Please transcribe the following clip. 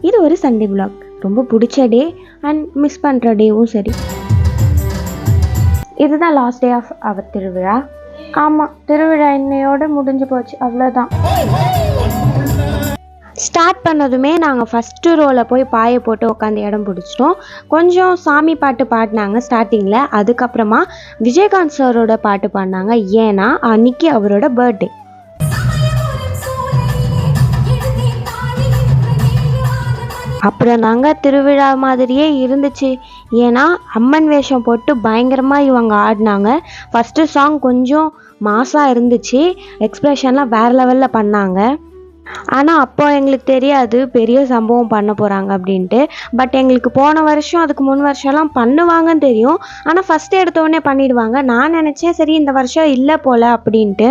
இது ஒரு Sunday vlog. ரொம்ப பிடிச்ச டே அண்ட் மிஸ் பண்ணுற டேவும் சரி. இதுதான் லாஸ்ட் டே ஆஃப் அவர் திருவிழா. ஆமாம், திருவிழா இன்னையோடு முடிஞ்சு போச்சு, அவ்வளோதான். ஸ்டார்ட் பண்ணதுமே நாங்கள் ஃபஸ்ட்டு ரோவில் போய் பாயை போட்டு உட்காந்து இடம் பிடிச்சிட்டோம். கொஞ்சம் சாமி பாட்டு பாடினாங்க ஸ்டார்டிங்கில். அதுக்கப்புறமா விஜயகாந்த் சாரோட பாட்டு பாடினாங்க. ஏன்னா அன்னைக்கு அவரோட பர்த்டே. அப்புறம் நாங்கள் திருவிழா மாதிரியே இருந்துச்சு. ஏன்னா அம்மன் வேஷம் போட்டு பயங்கரமாக இவங்க ஆடினாங்க. ஃபஸ்ட்டு சாங் கொஞ்சம் மாசாக இருந்துச்சு, எக்ஸ்ப்ரெஷன்லாம் வேறு லெவலில் பண்ணாங்க. ஆனால் அப்போ எங்களுக்கு தெரியாது பெரிய சம்பவம் பண்ண போகிறாங்க அப்படின்ட்டு. பட் எங்களுக்கு போன வருஷம் அதுக்கு முன் வருஷம்லாம் பண்ணுவாங்கன்னு தெரியும். ஆனால் ஃபஸ்ட்டு எடுத்தோடனே பண்ணிடுவாங்க. நான் நினச்சேன் சரி இந்த வருஷம் இல்லை போல் அப்படின்ட்டு.